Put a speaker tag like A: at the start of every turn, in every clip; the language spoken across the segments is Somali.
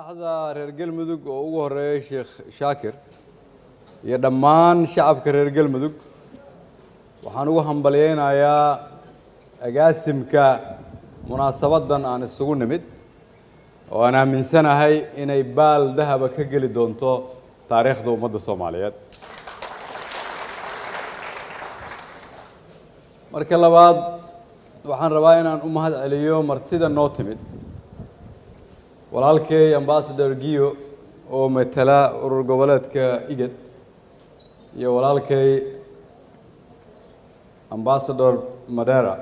A: madaxda reer galmudug oo ugu horeeyay Sheekh Shaakir iyo dhammaan shacabka reer galmudug waxaan ugu hambalyeeynaayaa agaasimka munaasabadan aan isugu nimid oo aan aaminsanahay inay baal dahaba ka geli doonto taariikhda ummadda Soomaaliyeed marka labaad waxaan rabaa inaan u mahad celiyo martida noo timid walaalkay ambassador Giyo oo matala urur goboleedka IGAD iyo walaalkay ambassador Madera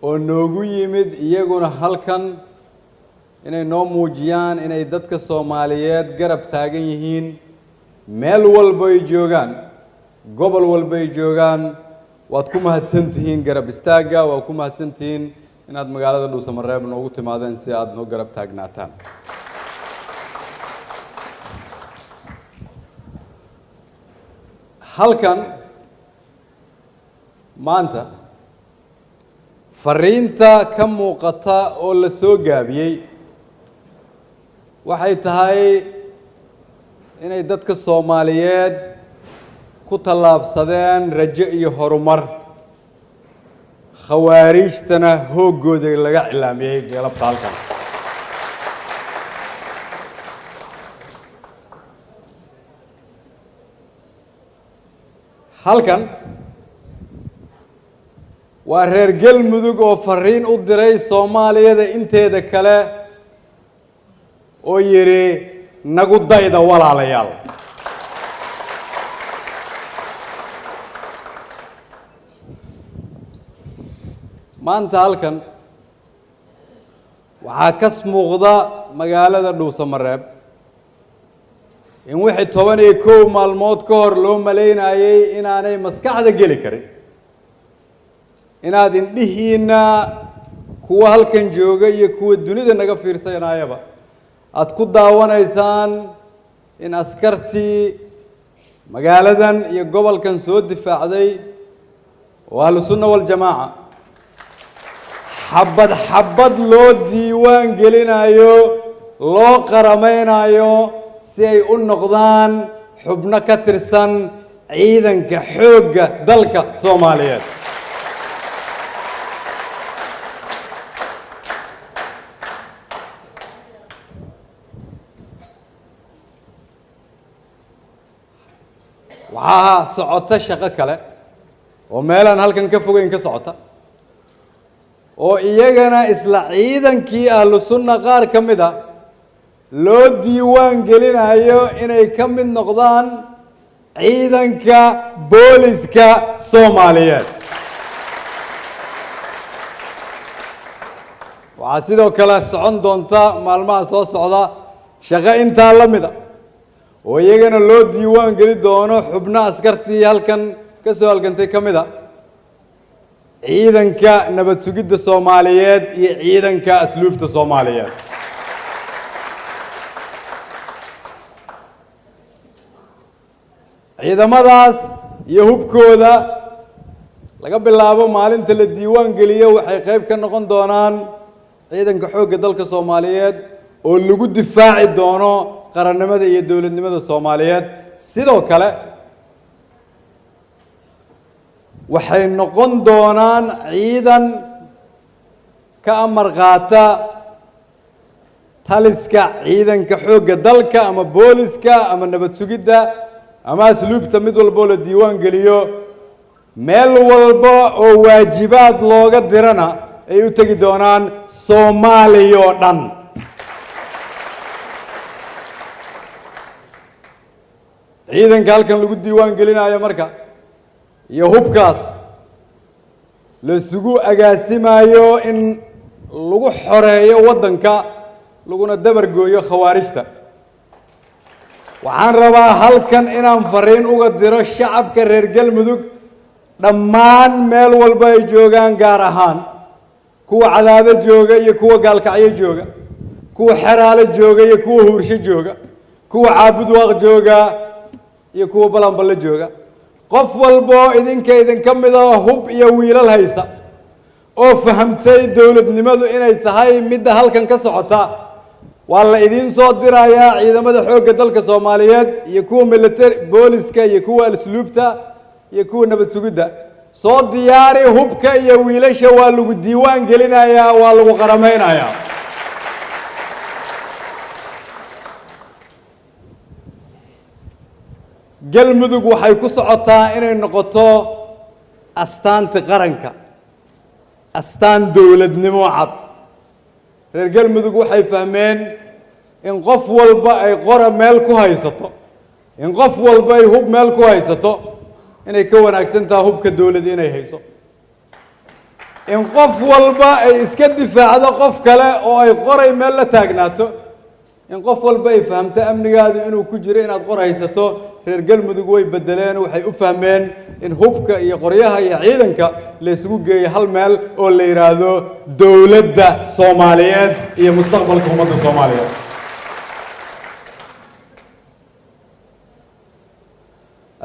A: oo noogu yimid iyaguna halkan inay noo muujiyaan inay dadka Soomaaliyeed garab taagan yihiin meel walba ay joogaan gobol walba ay joogaan waad ku mahadsantihiin garab istaaga waa ku mahadsantihiin inaad magaalada Dhuusamareeb noogu timaadeen si aad noo garab taagnaataan halkan maanta fariinta ka muuqata oo la soo gaabiyay waxay tahay inay dadka Soomaaliyeed ku tallaabsadeen rajo iyo horumar khawaarijtana hoogooda laga cilaamiyay galabta halkan halkan waa reer galmudug oo fariin u diray Soomaaliyada inteeda kale oo yiri nagu dayda walaalayaal maanta halkan waxaa ka muuqda magaalada Dhuusamareeb in wixii 11 maalmood ka hor loo maleynayay inaanay maskaxda geli karin inaad indhihiina kuwa halkan jooga iyo kuwa dunida naga fiirsanayaba aad ku daawanaysaan in askartii magaaladan iyo gobolkan soo difaacday oo ahlusunna wal jamaa xabad xabad loo diiwaan gelinayo loo qarameynayo si ay u noqdaan xubno ka tirsan ciidanka xoogga dalka Soomaaliyeed waxaa socota shaqo kale oo meelaan halkan ka fogeyn ka socota oo iyagana isla ciidankii ahlu sunna qaar ka mid ah loo diiwaan gelinayo inay ka mid noqdaan ciidanka booliska Soomaaliyeed waxaa sidoo kale socon doonta maalmaha soo socda shaqo intaa la mid ah oo iyagana loo diiwaan geli doono xubno askartii halkan ka soo halgantay ka mid ah ciidanka nabad sugidda Soomaaliyeed iyo ciidanka asluubta Soomaaliyeed ciidamadaas iyo hubkooda laga bilaabo maalinta la diiwaan geliyo waxay qayb ka noqon doonaan ciidanka xoogga dalka Soomaaliyeed oo lagu difaaci doono qarannimada iyo dawladnimada Soomaaliyeed sidoo kale waxay noqon doonaan ciidan ka amar qaata taliska ciidanka xoogga dalka ama booliska ama nabad sugidda ama asluubta mid walba la diiwaan geliyo meel walba oo waajibaad looga dirana ay u tagi doonaan Soomaaliya oo dhan ciidanka halkan lagu diiwaan gelinayo marka iyo hubkaas la isugu agaasimayo in lagu xoreeyo waddanka laguna dabar gooyo khawaarijta waxaan rabaa halkan inaan fariin uga diro shacabka reer galmudug dhammaan meel walba ay joogaan gaar ahaan kuwa Cadaado jooga iyo kuwa Gaalkacyo jooga kuwa Xeraale jooga iyo kuwa Huursho jooga kuwa Caabudwaaq jooga iyo kuwa Balanballe jooga qof walba idin ka mid ah hub iyo wiilal haysta oo fahamtay dawladnimadu inay tahay mid halkan ka socota waa la idiin soo dirayaa ciidamada xoogga dalka Soomaaliyeed iyo kuwa military booliska iyo kuwa asluubta iyo kuwa nabad sugidda soo diyaari hubka iyo wiilasha waa lagu diiwaan gelinayaa waa lagu qarameynayaa galmudug waxay ku socotaa inay noqoto astaanta qaranka astaan dawladnimo cad reer galmudug waxay fahmeen in qof walba ay qora meel ku haysato in qof walba ay hub meel ku haysato inay ka wanaagsan tahay hubka dawladda inay hayso in qof walba ay iska difaacdo qof kale oo ay qoray meel la taagnaato in qof walba ay fahamto amnigaadu inuu ku jiro inaad qor haysato reer galmudug way bedeleen waxay u fahmeen in hubka iyo qoryaha iyo ciidanka la isugu geeyo hal meel oo la yiraahdo dawladda Soomaaliyeed iyo mustaqbalka ummadda Soomaaliyeed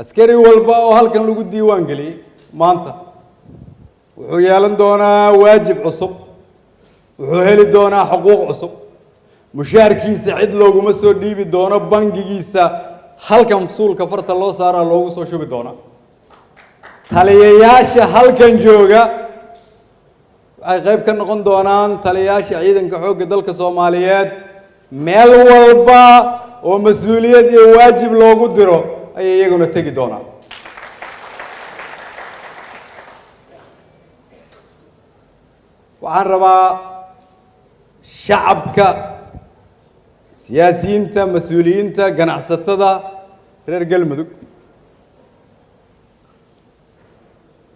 A: askari walba oo halkan lagu diiwaan geliyay maanta wuxuu yeelan doonaa waajib cusub wuxuu heli doonaa xuquuq cusub mushaarkiisa cid looguma soo dhiibi doono bangigiisa halkan suulka farta loo saaraa loogu soo shubi doonaa taliyayaasha halkan jooga waxay qayb ka noqon doonaan taliyayaasha ciidanka xoogga dalka Soomaaliyeed meel walba oo mas'uuliyad iyo waajib loogu diro ayay iyaguna tagi doonaan waxaan rabaa shacabka siyaasiyiinta mas'uuliyiinta ganacsatada reer galmudug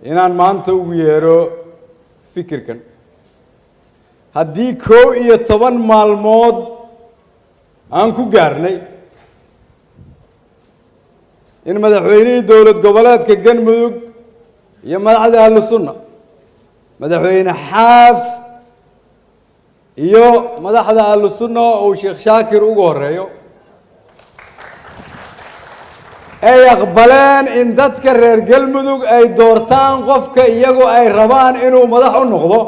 A: inaan maanta ugu yeero fikirkan haddii 11 maalmood aan ku gaarnay in madaxweynihii dowlad goboleedka galmudug iyo madaxda ahlu sunna madaxweyne xaaf iyo madaxda ahlu sunna oo Sheekh Shaakir ugu horeeyo ay aqbaleen in dadka reer galmudug ay doortaan qofka iyagu ay rabaan inuu madax u noqdo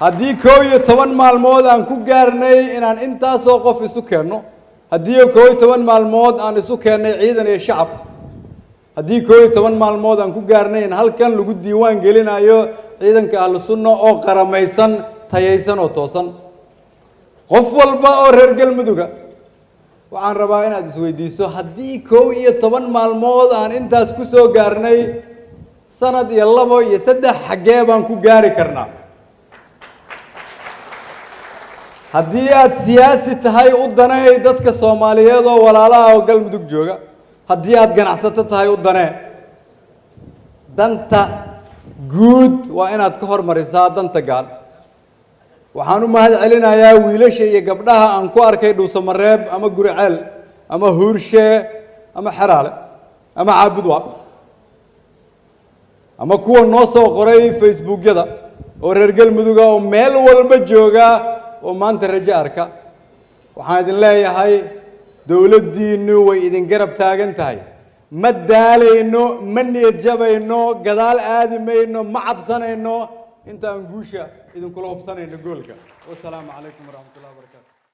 A: haddii 11 maalmood aan ku gaarnay inaan intaasoo qof isu keenno haddii 11 maalmood aan isu keennay ciidan iyo shacab haddii 11 maalmood aan ku gaarnay in halkan lagu diiwaan gelinayo ciidanka ahlu sunna oo qaramaysan tayaysan oo toosan qof walba oo reer galmuduga waxaan rabaa inaad isweydiiso haddii 11 maalmood aan intaas ku soo gaarnay sanad iyo 2 iyo 3 xagee baan ku gaari karnaa haddii aad siyaasi tahay u danay dadka Soomaaliyeed oo walaalaha oo galmudug jooga haddii aad ganacsato tahay u danay danta guud waa inaad ka hormarisaa danta gaar waxaan u mahad celinayaa wiilasha iyo gabdhaha aan ku arkay Dhuusamareeb ama Guriceel ama Huurshe ama Xaraale ama Caabudwaaq ama kuwa noo soo qoray Facebook-yada oo reer galmudug oo meel walba jooga oo maanta rajo arka waxaan idin leeyahay dawladdiinu way idin garab taagan tahay ma daalayno ma niyad jabayno gadaal aadi mayno ma cabsanayno inta aan guusha idin kula hubsanayno goolka wassalaamu calaykum waraxmatullaahi wabarakaatuh